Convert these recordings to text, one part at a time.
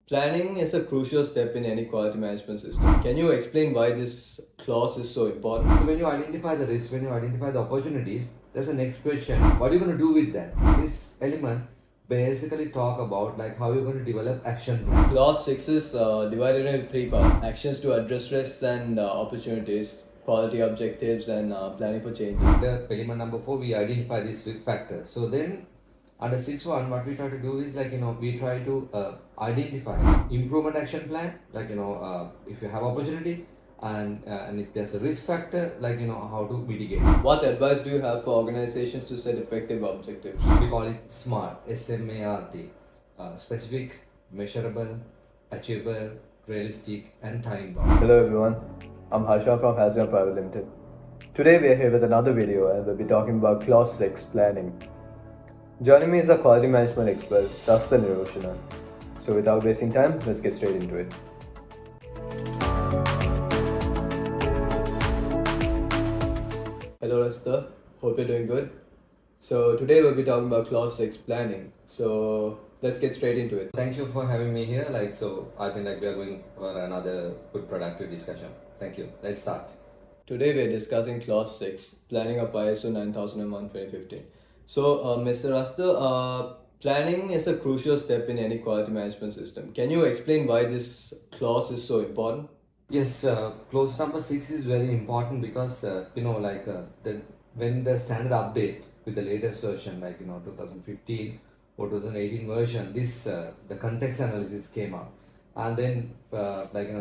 Planning is a crucial step in any quality management system. Can you explain why this clause is so important? So when you identify the risk, when you identify the opportunities, there's the next question. What are you going to do with that? This element basically talk about like how you're going to develop action plan. Clause 6 is divided into three parts: actions to address risks and opportunities, quality objectives, and planning for changes. The element number 4, we identify these risk factors. So then under 6.1, what we try to do is we try to identify improvement action plan, if you have opportunity, and if there's a risk factor, how to mitigate. What advice do you have for organizations to set effective objectives? We call it SMART, SMART, specific, measurable, achievable, realistic, and time bound. Hello everyone, I'm Halcyon from Halcyon Private Limited. Today we are here with another video and we'll be talking about Clause 6 planning. Joining me is our quality management expert, Rasitha. So without wasting time, let's get straight into it. Hello Rasitha, hope you're doing good. So today we'll be talking about Clause 6 planning. So let's get straight into it. Thank you for having me here. I think we are going for another good productive discussion. Thank you. Let's start. Today we are discussing Clause 6, planning of ISO 9001 2015. So Mr. Rasitha, planning is a crucial step in any quality management system. Can you explain why this clause is so important? Yes, clause number 6 is very important because when the standard update with the latest version 2015 or 2018 version, the context analysis came up, and then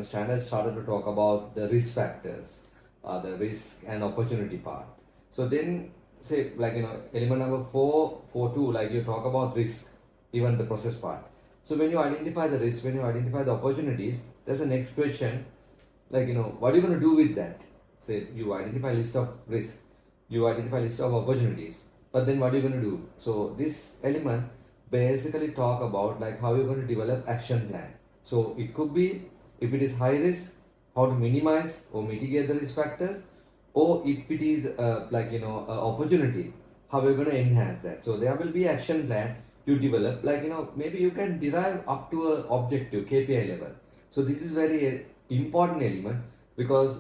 standards started to talk about the risk factors, the risk and opportunity part. So then say element number 4.2, you talk about risk, even the process part. So when you identify the risk, when you identify the opportunities, there's the next question. What are you going to do with that? Say you identify list of risk, you identify list of opportunities, but then what are you going to do? So this element basically talk about how you're going to develop action plan. So it could be, if it is high risk, how to minimize or mitigate the risk factors, or if it is opportunity, how we're going to enhance that. So there will be action plan you develop, maybe you can derive up to a objective KPI level. So this is very important element, because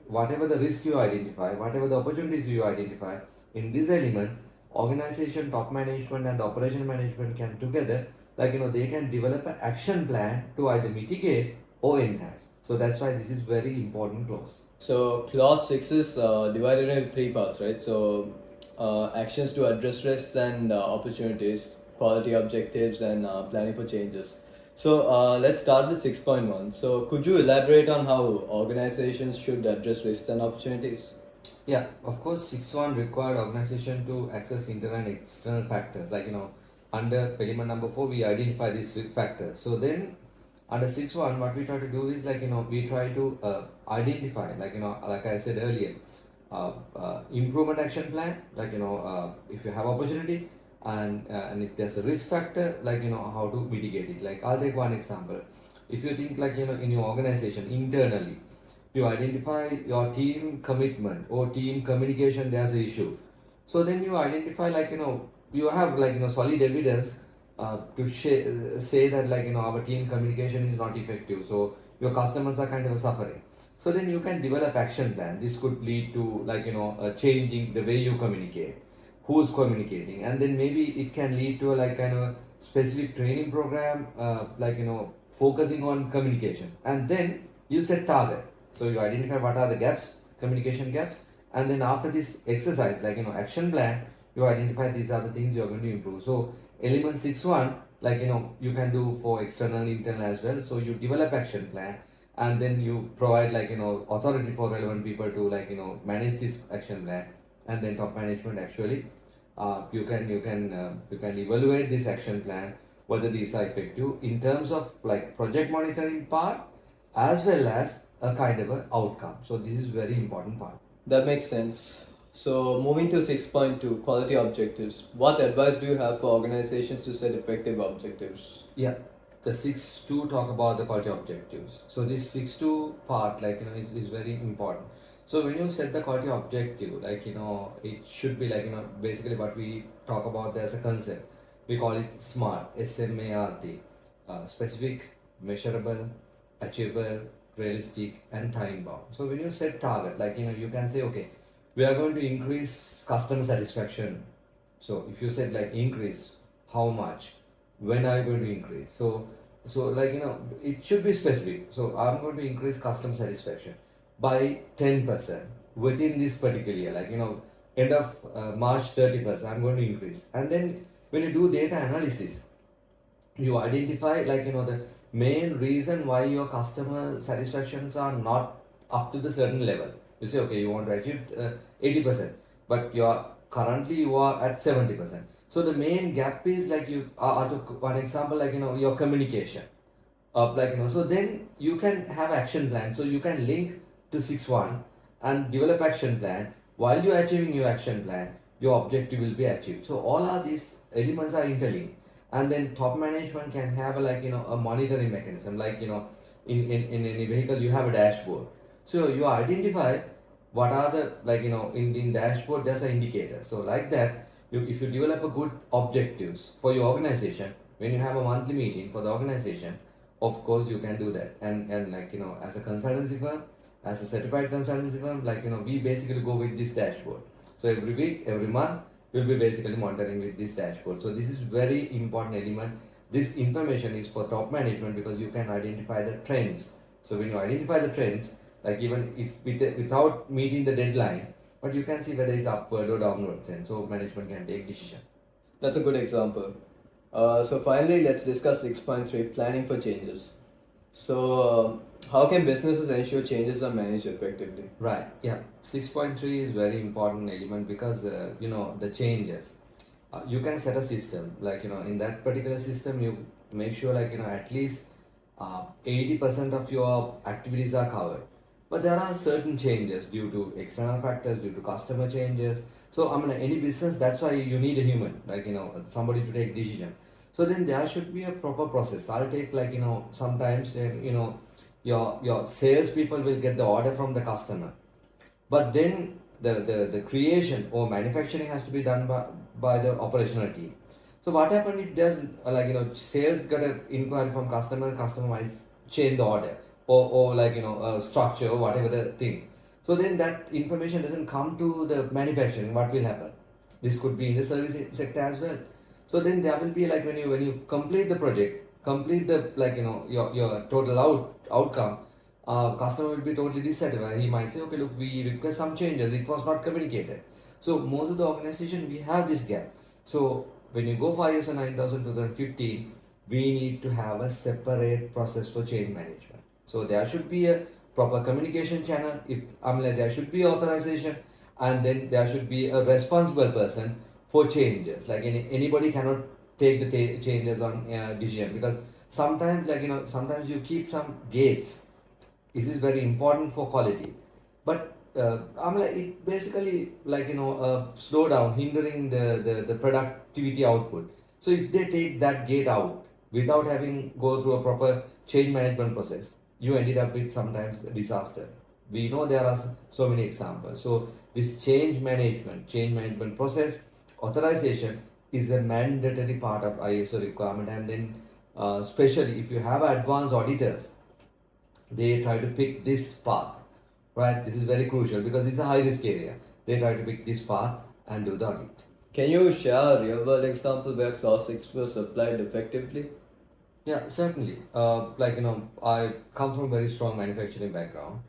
whatever the risk you identify, whatever the opportunities you identify, in this element organization, top management and the operation management can together they can develop an action plan to either mitigate or enhance. So that's why this is very important clause. So clause 6 is divided into three parts, right? So actions to address risks and opportunities, quality objectives, and planning for changes. So let's start with 6.1. So could you elaborate on how organizations should address risks and opportunities? Yeah, of course, 6.1 required organization to access internal and external factors. Under element number 4, we identify these risk factors. So then under 6.1, what we try to do is we try to identify, like I said earlier, improvement action plan, if you have opportunity, and if there's a risk factor, how to mitigate it. I'll take one example. If you think in your organization internally, you identify your team commitment or team communication, there's an issue. So then you identify you have solid evidence to say that our team communication is not effective, so your customers are kind of suffering. So then you can develop action plan. This could lead to changing the way you communicate, who's communicating, and then maybe it can lead to a specific training program, focusing on communication, and then you set target. So you identify what are the gaps, communication gaps, and then after this exercise action plan, you identify these are the things you are going to improve. So element 6.1, you can do for external, internal as well. So you develop action plan, and then you provide authority for relevant people to manage this action plan, and then top management actually you can evaluate this action plan, whether these are effective in terms of project monitoring part, as well as a kind of an outcome. So this is very important part. That makes sense. So moving to 6.2, quality objectives. What advice do you have for organizations to set effective objectives? Yeah, the 6.2 talk about the quality objectives. So this 6.2 part is very important. So when you set the quality objective, it should be basically what we talk about as a concept. We call it SMART, SMART, specific, measurable, achievable, realistic, and time bound. So when you set target, like you can say, okay, we are going to increase customer satisfaction. So if you said like increase, how much, when are you going to increase? So like it should be specific. So I'm going to increase customer satisfaction by 10% within this particular year. Like end of March 31st, I'm going to increase. And then when you do data analysis, you identify like the main reason why your customer satisfactions are not up to the certain level. You say, okay, you want to achieve 80%, but currently you are at 70%. So the main gap is like you to one example, like your communication, so then you can have action plan. So you can link to 6-1 and develop action plan. While you're achieving your action plan, your objective will be achieved. So all of these elements are interlinked. And then top management can have a monitoring mechanism, like in any vehicle you have a dashboard. So you identify what are the in dashboard there's an indicator. So like that, if you develop a good objectives for your organization, when you have a monthly meeting for the organization, of course you can do that. And as a consultancy firm, as a certified consultancy firm, we basically go with this dashboard. So every week, every month, we'll be basically monitoring with this dashboard. So this is very important element. This information is for top management because you can identify the trends. So when you identify the trends, like even if without meeting the deadline, but you can see whether it's upward or downward trend, so management can take decision. That's a good example. So finally, let's discuss 6.3, planning for changes. So how can businesses ensure changes are managed effectively? Right. Yeah. 6.3 is very important element because the changes. You can set a system like in that particular system you make sure at least 80% of your activities are covered. But there are certain changes due to external factors, due to customer changes. So I mean, any business, that's why you need a human, somebody to take decision. So then there should be a proper process. I'll take sometimes your sales people will get the order from the customer, but then the creation or manufacturing has to be done by the operational team. So what happens if there's sales got an inquiry from customer might change the order or structure or whatever the thing. So then that information doesn't come to the manufacturing. What will happen? This could be in the service sector as well. So then there will be when you complete the project, complete the your total outcome, customer will be totally dissatisfied. He might say, okay, look, we request some changes. It was not communicated. So most of the organization we have this gap. So when you go for ISO 9000 2015, we need to have a separate process for change management. So there should be a proper communication channel. If there should be authorization, and then there should be a responsible person for changes. Like anybody cannot take the changes on decision, because sometimes sometimes you keep some gates. This is very important for quality, but it basically slow down, hindering the productivity output. So if they take that gate out without having go through a proper change management process, you ended up with sometimes a disaster. We know there are so many examples. So this change management process authorization is a mandatory part of ISO requirement. And then especially if you have advanced auditors, they try to pick this path, right? This is very crucial because it's a high risk area. They try to pick this path and do the audit. Can you share a real world example where clause 6 was applied effectively? Yeah, certainly. I come from a very strong manufacturing background.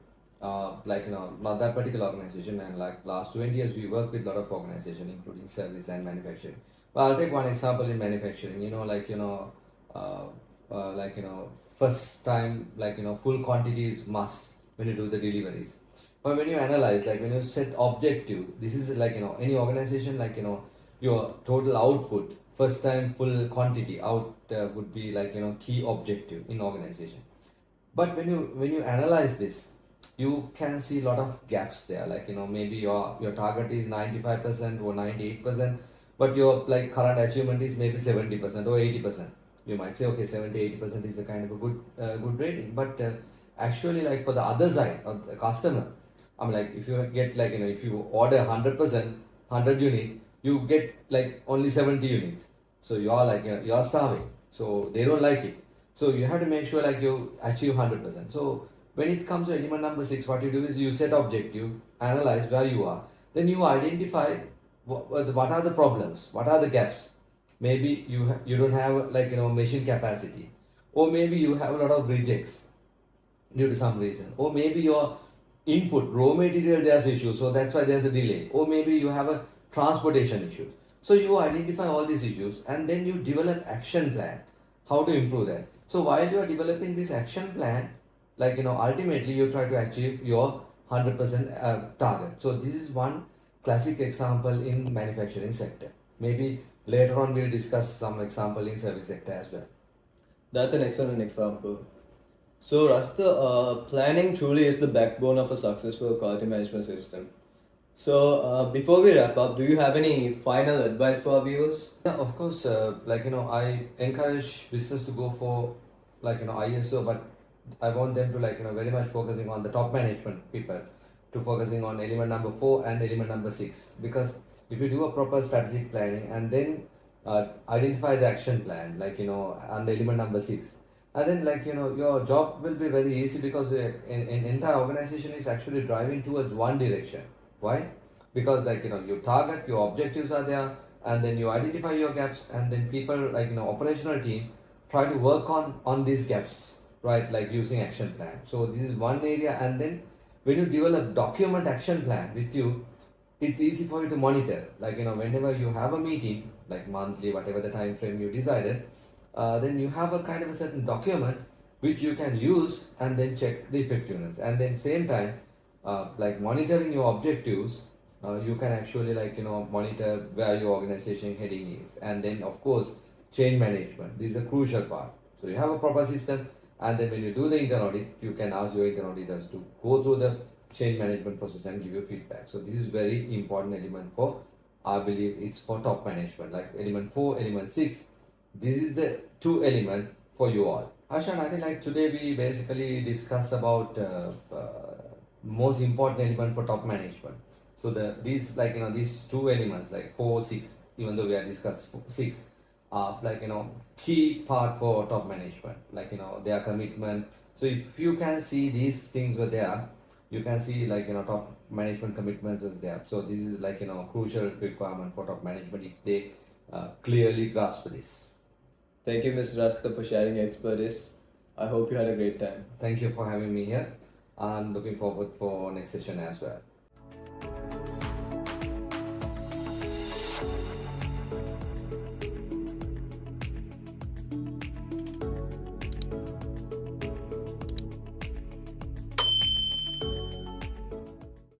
Not that particular organization, and last 20 years we work with a lot of organizations, including service and manufacturing. But I'll take one example in manufacturing. First time, full quantity is must when you do the deliveries. But when you analyze, when you set objective, this is any organization, your total output, first time full quantity out would be key objective in organization. But when you analyze this, you can see a lot of gaps there. Maybe your target is 95% or 98%, but your current achievement is maybe 70% or 80%. You might say, okay, 70-80% is a kind of a good rating. But actually, for the other side of the customer, if you get if you order 100%, 100 units, you get only 70 units. So you're you're starving. So they don't like it. So you have to make sure like you achieve 100%. So when it comes to element number 6, what you do is you set objective, analyze where you are, then you identify what are the problems, what are the gaps. Maybe you don't have like machine capacity, or maybe you have a lot of rejects due to some reason, or maybe your input raw material there's issue, so that's why there's a delay, or maybe you have a transportation issue. So you identify all these issues and then you develop action plan how to improve that. So while you are developing this action plan, like ultimately you try to achieve your 100% target. So this is one classic example in manufacturing sector. Maybe later on we'll discuss some example in service sector as well. That's an excellent example. So, Rasitha, planning truly is the backbone of a successful quality management system. So, before we wrap up, do you have any final advice for our viewers? Yeah, of course. I encourage business to go for ISO, but I want them to very much focusing on the top management people, to focusing on element number 4 and element number 6. Because if you do a proper strategic planning and then identify the action plan, on the element number 6, and then your job will be very easy, because in entire organization is actually driving towards one direction. Why? Because you target, your objectives are there, and then you identify your gaps, and then people operational team try to work on these gaps, right, like using action plan. So this is one area. And then when you develop document action plan with you, it's easy for you to monitor, whenever you have a meeting, like monthly, whatever the time frame you decided, then you have a kind of a certain document which you can use and then check the effectiveness. And then same time, monitoring your objectives, you can actually monitor where your organization heading is. And then of course change management, this is a crucial part. So you have a proper system, and then when you do the internal audit, you can ask your internal auditors to go through the change management process and give you feedback. So this is very important element for, I believe, it's for top management, like element 4, element 6. This is the two element for you all. Ashan, I think today we basically discuss about most important element for top management. So these two elements, like 4, 6, even though we are discussed 6, are key part for top management, their commitment. So if you can see these things were there, you can see top management commitments is there. So this is crucial requirement for top management if they clearly grasp this. Thank you, Ms. Rasitha, for sharing your expertise. I hope you had a great time. Thank you for having me here. I'm looking forward for next session as well.